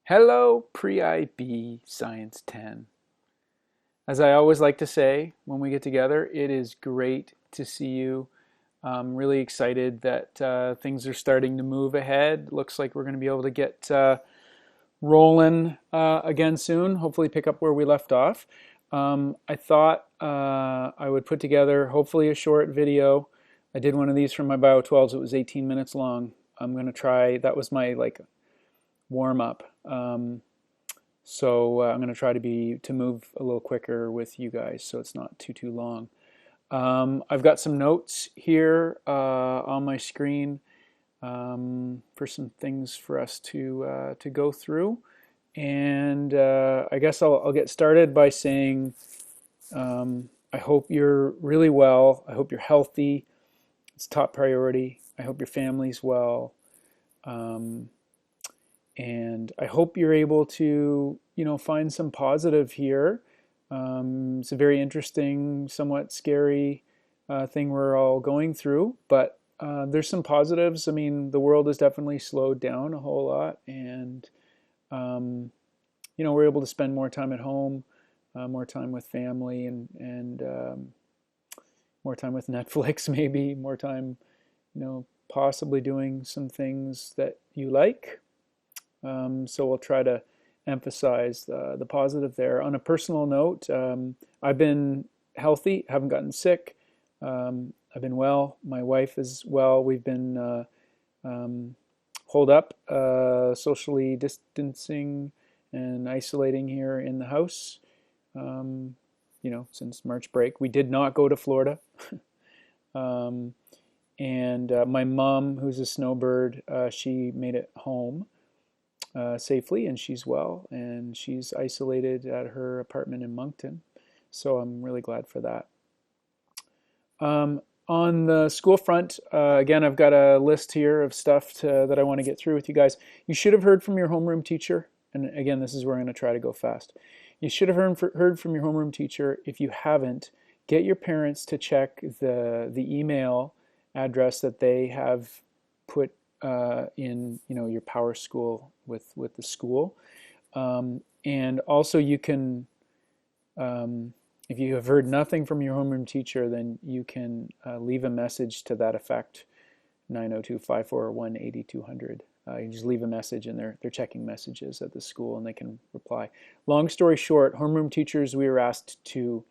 Hello, Pre-IB Science 10. As I always like to say when we get together, it is great to see you. I'm really excited that things are starting to move ahead. Looks like we're going to be able to get rolling again soon, hopefully pick up where we left off. I thought I would put together hopefully a short video. I did one of these from my Bio 12s. It was 18 minutes long. I'm going to try, that was my warm up. So I'm going to try to move a little quicker with you guys, so it's not too long. I've got some notes here on my screen for some things for us to go through, and I guess I'll get started by saying I hope you're really well. I hope you're healthy. It's top priority. I hope your family's well. And I hope you're able to, find some positive here. It's a very interesting, somewhat scary thing we're all going through, but there's some positives. I mean, the world has definitely slowed down a whole lot, and we're able to spend more time at home, more time with family, and more time with Netflix, maybe more time, possibly doing some things that you like. So we'll try to emphasize the positive there. On a personal note, I've been healthy, haven't gotten sick. I've been well. My wife is well. We've been holed up, socially distancing and isolating here in the house, since March break. We did not go to Florida. And my mom, who's a snowbird, she made it home safely, and she's well, and she's isolated at her apartment in Moncton. So I'm really glad for that. On the school front, again, I've got a list here of stuff that I want to get through with you guys. You should have heard from your homeroom teacher, and again, this is where I'm going to try to go fast. You should have heard from your homeroom teacher. If you haven't, get your parents to check the email address that they have put in your Power School with the school, and also you can, if you have heard nothing from your homeroom teacher, then you can leave a message to that effect, 902-541-8200. You just leave a message, and they're checking messages at the school, and they can reply. Long story short, homeroom teachers, we were asked to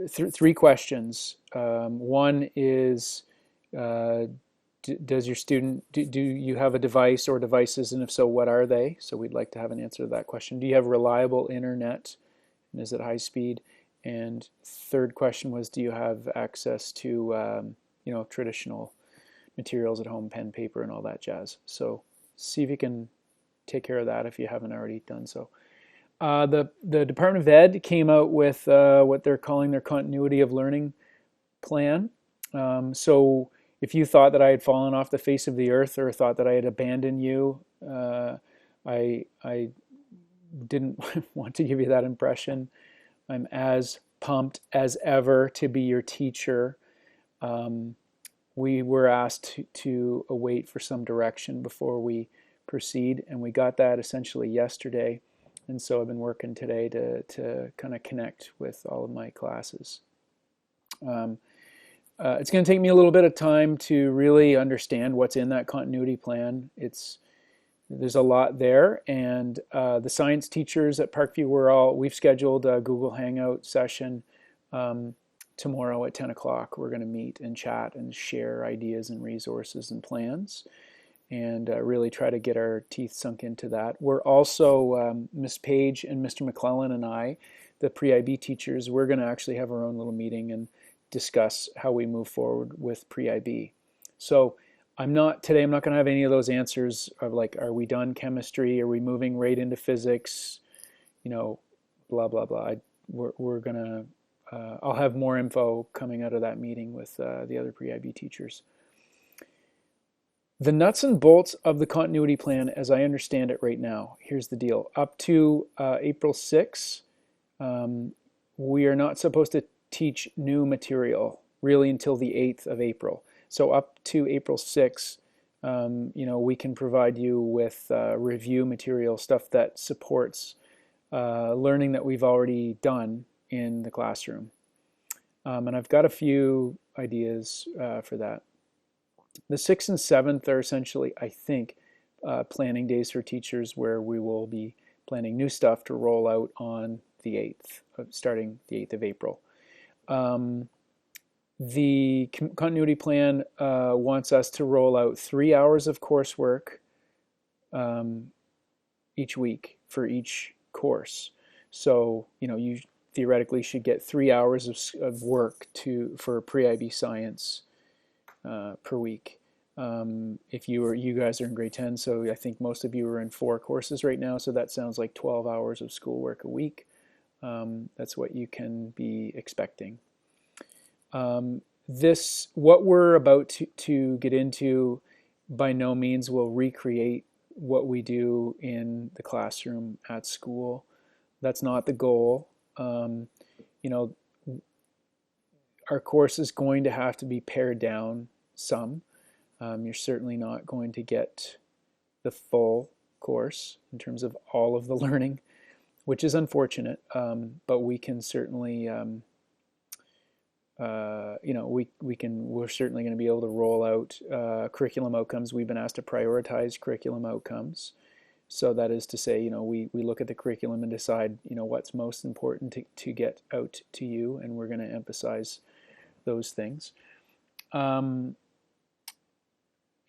three questions. One is, does your student, do you have a device or devices, and if so, what are they? So we'd like to have an answer to that question. Do you have reliable internet, and is it high speed? And third question was, do you have access to traditional materials at home, pen, paper, and all that jazz? So see if you can take care of that if you haven't already done so. The Department of Ed came out with what they're calling their continuity of learning plan. So if you thought that I had fallen off the face of the earth, or thought that I had abandoned you, I didn't want to give you that impression. I'm as pumped as ever to be your teacher. We were asked to await for some direction before we proceed, and we got that essentially yesterday. And so I've been working today to kind of connect with all of my classes. It's going to take me a little bit of time to really understand what's in that continuity plan. There's a lot there, and the science teachers at Parkview, we've scheduled a Google Hangout session tomorrow at 10 o'clock. We're going to meet and chat and share ideas and resources and plans, and really try to get our teeth sunk into that. We're also, Ms. Page and Mr. McClellan and I, the pre-IB teachers, we're going to actually have our own little meeting and discuss how we move forward with pre-IB. So today I'm not going to have any of those answers of are we done chemistry? Are we moving right into physics? Blah, blah, blah. We're going to, I'll have more info coming out of that meeting with the other pre-IB teachers. The nuts and bolts of the continuity plan, as I understand it right now, here's the deal. Up to April 6th, we are not supposed to teach new material really until the 8th of April. So up to April 6th, we can provide you with review material, stuff that supports learning that we've already done in the classroom. And I've got a few ideas for that. The 6th and 7th are essentially, I think, planning days for teachers, where we will be planning new stuff to roll out on the 8th, starting the 8th of April. The continuity plan wants us to roll out 3 hours of coursework each week for each course. So, you theoretically should get 3 hours of work for pre-IB science per week. If you guys are in grade 10, so I think most of you are in 4 courses right now, so that sounds like 12 hours of schoolwork a week. That's what you can be expecting. What we're about to get into by no means will recreate what we do in the classroom at school. That's not the goal. Our course is going to have to be pared down some. You're certainly not going to get the full course in terms of all of the learning, which is unfortunate, but we can certainly, we're certainly going to be able to roll out curriculum outcomes. We've been asked to prioritize curriculum outcomes. So that is to say, we look at the curriculum and decide, what's most important to get out to you, and we're going to emphasize those things.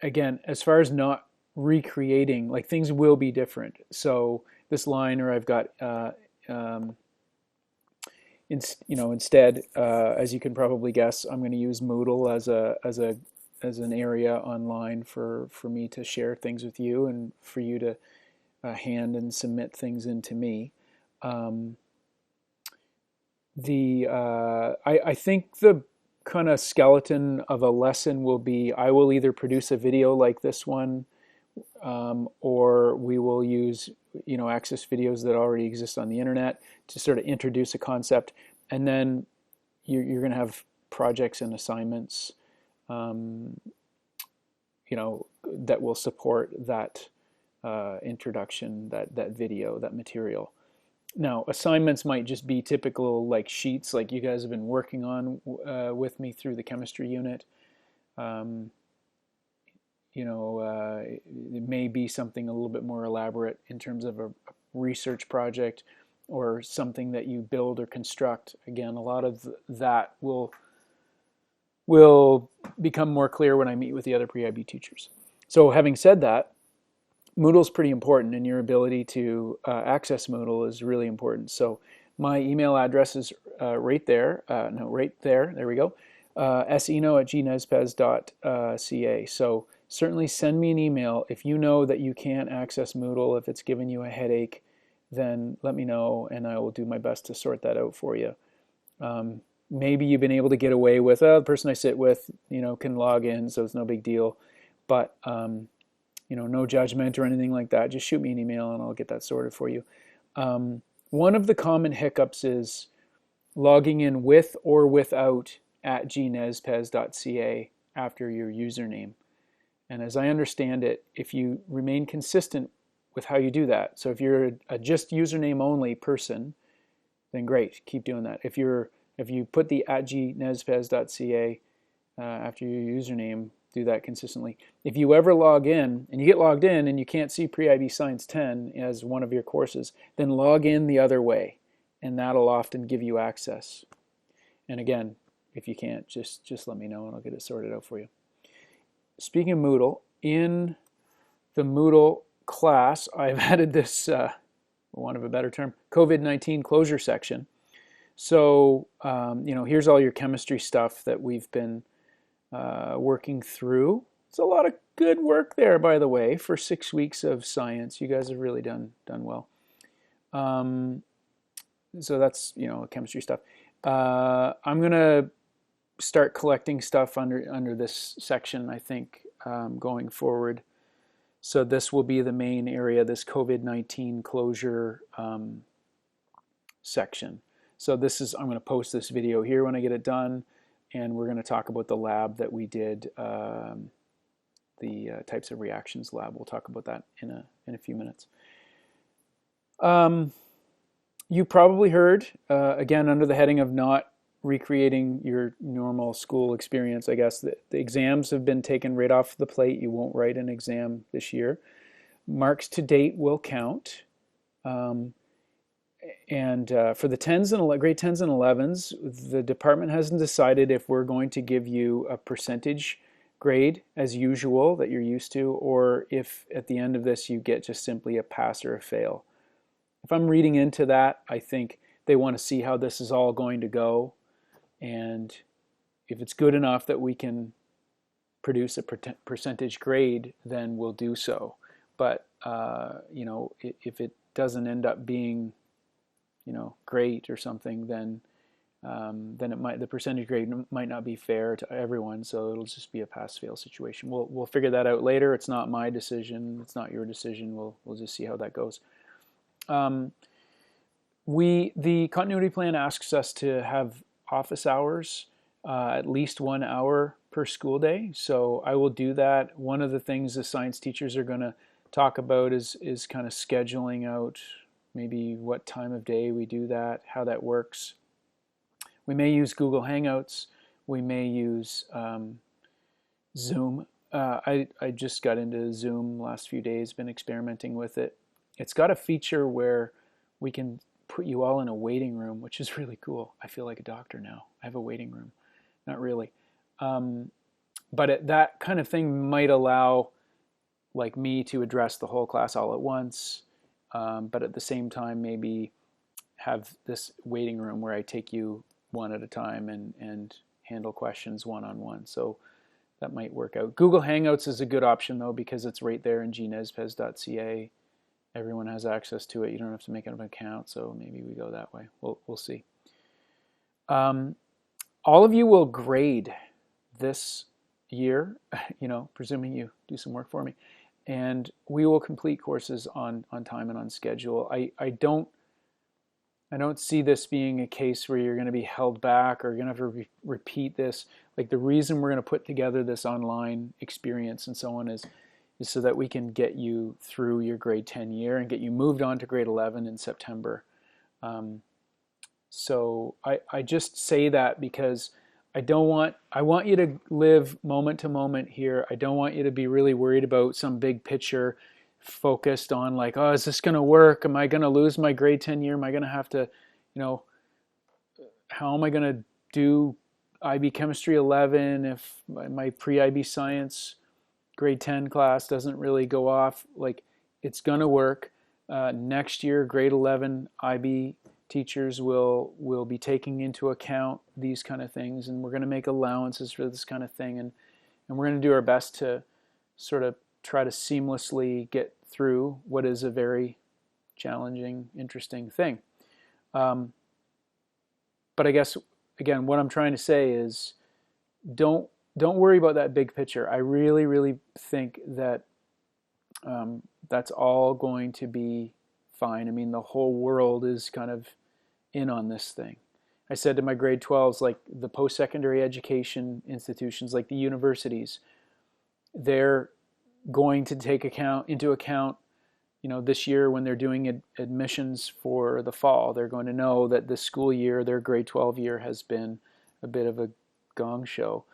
Again, as far as not recreating, like, things will be different. So this liner I've got, instead, as you can probably guess, I'm going to use Moodle as an area online for me to share things with you and for you to hand and submit things into me. I think the kind of skeleton of a lesson will be, I will either produce a video like this one, or we will use access videos that already exist on the internet to sort of introduce a concept, and then you're going to have projects and assignments that will support that introduction, that video, that material. Now, assignments might just be typical, like, sheets like you guys have been working on with me through the chemistry unit. It may be something a little bit more elaborate in terms of a research project or something that you build or construct. Again, a lot of that will become more clear when I meet with the other pre-IB teachers. So having said that, Moodle's pretty important, and your ability to access Moodle is really important. So my email address is right there. There we go. seno@gnezpez.ca. So certainly send me an email. If you know that you can't access Moodle, if it's giving you a headache, then let me know, and I will do my best to sort that out for you. Maybe you've been able to get away with, the person I sit with, can log in, so it's no big deal. But no judgment or anything like that. Just shoot me an email and I'll get that sorted for you. One of the common hiccups is logging in with or without @gnezpez.ca after your username. And as I understand it, if you remain consistent with how you do that, so if you're a just username only person, then great, keep doing that. If you put the @gnezpez.ca after your username, do that consistently. If you ever log in and you get logged in and you can't see Pre-IB Science 10 as one of your courses, then log in the other way, and that'll often give you access. And again, if you can't, just let me know and I'll get it sorted out for you. Speaking of Moodle, in the Moodle class, I've added this, for want of a better term, COVID-19 closure section. So, here's all your chemistry stuff that we've been working through. It's a lot of good work there, by the way, for 6 weeks of science. You guys have really done well. So that's chemistry stuff. I'm gonna start collecting stuff under this section, I think, going forward. So this will be the main area, this COVID-19 closure section. So I'm going to post this video here when I get it done, and we're going to talk about the lab that we did the types of reactions lab. We'll talk about that in a few minutes. You probably heard, again, under the heading of not recreating your normal school experience, I guess, the exams have been taken right off the plate. You won't write an exam this year. Marks to date will count. And for the grade 10s and 11s, the department hasn't decided if we're going to give you a percentage grade as usual that you're used to, or if at the end of this you get just simply a pass or a fail. If I'm reading into that, I think they want to see how this is all going to go, and if it's good enough that we can produce a percentage grade, then we'll do so. But if it doesn't end up being great or something, then the percentage grade might not be fair to everyone, so it'll just be a pass-fail situation. We'll figure that out later. It's not my decision. It's not your decision. We'll just see how that goes. The continuity plan asks us to have office hours, at least 1 hour per school day. So I will do that. One of the things the science teachers are going to talk about is kind of scheduling out maybe what time of day we do that, how that works. We may use Google Hangouts. We may use Zoom. I just got into Zoom last few days, been experimenting with it. It's got a feature where we can put you all in a waiting room, which is really cool. I feel like a doctor now. I have a waiting room. Not really. But that kind of thing might allow like me to address the whole class all at once, but at the same time maybe have this waiting room where I take you one at a time and handle questions one-on-one. So that might work out. Google Hangouts is a good option though, because it's right there in gnezpes.ca. Everyone has access to it. You don't have to make an account, so maybe we go that way. We'll see. All of you will grade this year, presuming you do some work for me, and we will complete courses on time and on schedule. I don't see this being a case where you're going to be held back or you're going to have to repeat this. Like, the reason we're going to put together this online experience and so on is so that we can get you through your grade 10 year and get you moved on to grade 11 in September. So I just say that because I want you to live moment to moment here. I don't want you to be really worried about some big picture, focused on like, oh, is this going to work? Am I going to lose my grade 10 year? Am I going to have to, how am I going to do IB Chemistry 11 if my pre-IB Science grade 10 class doesn't really go off? Like, it's going to work. Next year, grade 11 IB teachers will be taking into account these kind of things, and we're going to make allowances for this kind of thing, and we're going to do our best to sort of try to seamlessly get through what is a very challenging, interesting thing. But I guess, again, what I'm trying to say is don't worry about that big picture. I really, really think that that's all going to be fine. I mean, the whole world is kind of in on this thing. I said to my grade 12s, like the post-secondary education institutions, like the universities, they're going to take into account, this year when they're doing admissions for the fall, they're going to know that this school year, their grade 12 year, has been a bit of a gong show.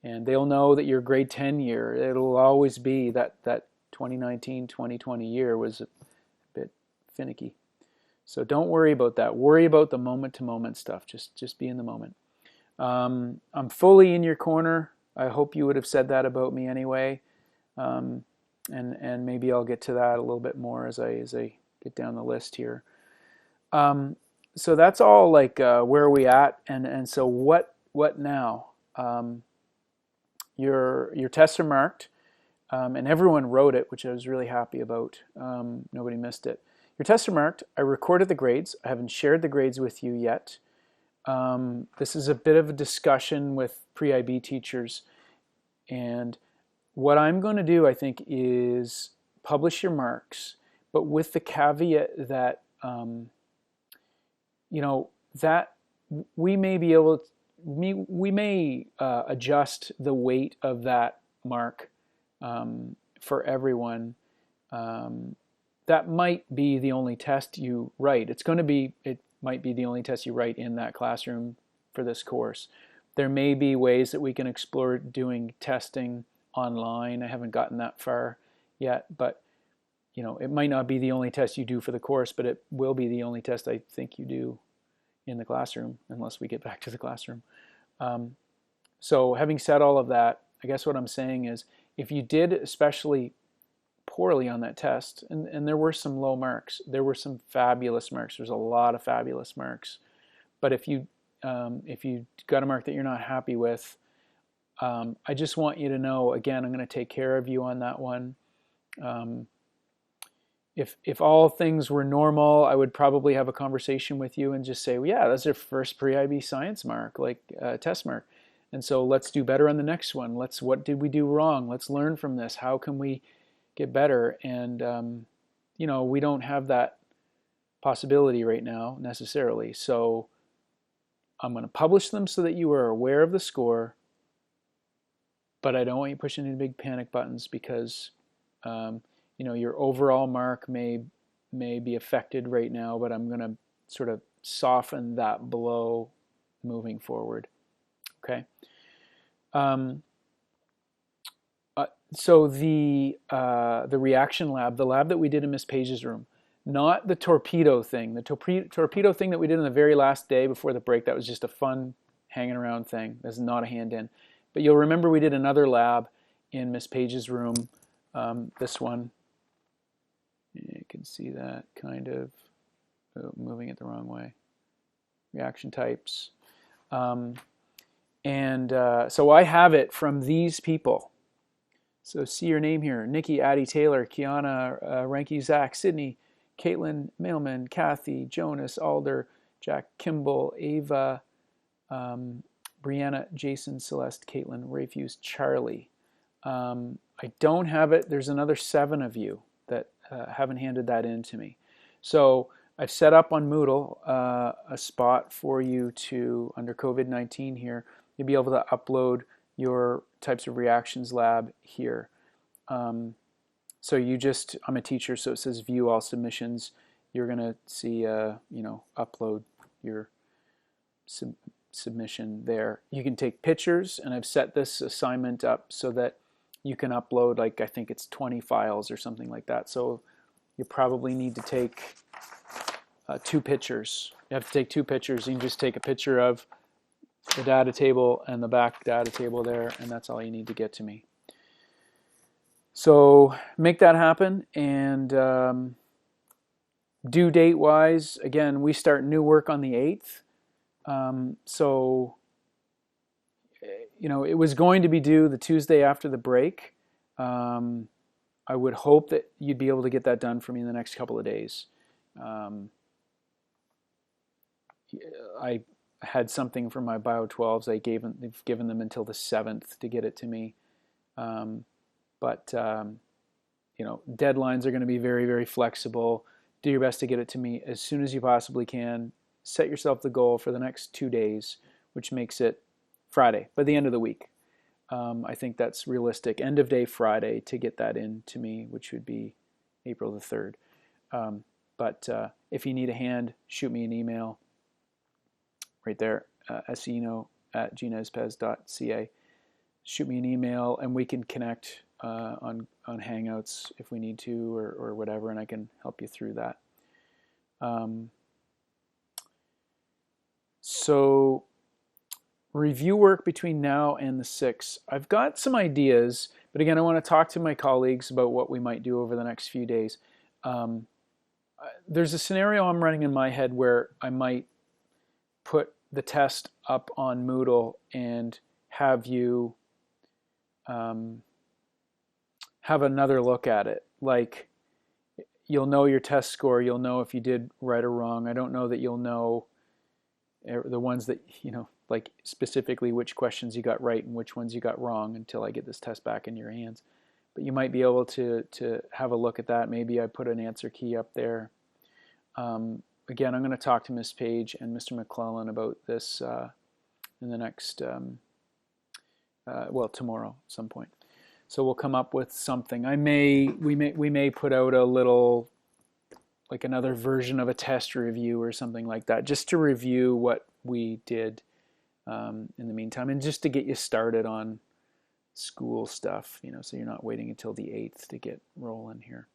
And they'll know that your grade 10 year, it'll always be that 2019-2020 year was a bit finicky. So don't worry about that. Worry about the moment-to-moment stuff. Just be in the moment. I'm fully in your corner. I hope you would have said that about me anyway. And maybe I'll get to that a little bit more as I get down the list here. So that's all like where are we at, and so what now? Your tests are marked, and everyone wrote it, which I was really happy about. Nobody missed it. Your tests are marked. I recorded the grades. I haven't shared the grades with you yet. This is a bit of a discussion with pre-IB teachers, and what I'm going to do, I think, is publish your marks, but with the caveat that that we may be able to, we may adjust the weight of that mark for everyone, that might be the only test you write. It might be the only test you write in that classroom for this course. There may be ways that we can explore doing testing online. I haven't gotten that far yet, but it might not be the only test you do for the course, but it will be the only test I think you do in the classroom, unless we get back to the classroom. So having said all of that, I guess what I'm saying is, if you did especially poorly on that test, and there were some low marks, there were some fabulous marks, there's a lot of fabulous marks, but if you got a mark that you're not happy with, I just want you to know, again, I'm going to take care of you on that one. If all things were normal, I would probably have a conversation with you and just say, well, yeah, that's your first pre-IB science mark, like test mark. And so let's do better on the next one. What did we do wrong? Let's learn from this. How can we get better? And, we don't have that possibility right now necessarily. So I'm going to publish them so that you are aware of the score, but I don't want you pushing any big panic buttons, because your overall mark may be affected right now, but I'm going to sort of soften that blow moving forward. Okay. So the reaction lab, the lab that we did in Miss Page's room, not the torpedo thing. The torpedo thing that we did on the very last day before the break, that was just a fun hanging around thing. That's not a hand in. But you'll remember we did another lab in Miss Page's room, this one. You can see that kind of moving it the wrong way. Reaction types. So I have it from these people. So see your name here: Nikki, Addie, Taylor, Kiana, Ranky, Zach, Sydney, Caitlin, Mailman, Kathy, Jonas, Alder, Jack, Kimball, Ava, Brianna, Jason, Celeste, Caitlin, Rayfuse, Charlie. I don't have it. There's another 7 of you that haven't handed that in to me. So I've set up on Moodle a spot for you to, under COVID-19 here, you'll be able to upload your types of reactions lab here. So I'm a teacher, so it says view all submissions. You're going to see, upload your submission there. You can take pictures, and I've set this assignment up so that you can upload, like, I think it's 20 files or something like that. So you probably need to take 2 pictures. You have to take 2 pictures. You can just take a picture of the data table and the back data table there, and that's all you need to get to me. So make that happen. And due date wise, again, we start new work on the 8th. So it was going to be due the Tuesday after the break. I would hope that you'd be able to get that done for me in the next couple of days. I had something for my Bio 12s. They've given them until the 7th to get it to me. But deadlines are going to be very, very flexible. Do your best to get it to me as soon as you possibly can. Set yourself the goal for the next 2 days, which makes it Friday, by the end of the week. I think that's realistic. End of day Friday to get that in to me, which would be April the 3rd. But if you need a hand, shoot me an email right there, esino@gnespez.ca. Shoot me an email, and we can connect on Hangouts if we need to, or whatever, and I can help you through that. So review work between now and the 6th. I've got some ideas, but again, I want to talk to my colleagues about what we might do over the next few days. There's a scenario I'm running in my head where I might put the test up on Moodle and have you have another look at it. Like, you'll know your test score, you'll know if you did right or wrong. I don't know that you'll know the ones that, like specifically which questions you got right and which ones you got wrong until I get this test back in your hands. But you might be able to have a look at that. Maybe I put an answer key up there. Again, I'm going to talk to Ms. Page and Mr. McClellan about this in the next, tomorrow at some point. So we'll come up with something. We may put out a little, like another version of a test review or something like that, just to review what we did in the meantime, and just to get you started on school stuff, so you're not waiting until the 8th to get rolling here.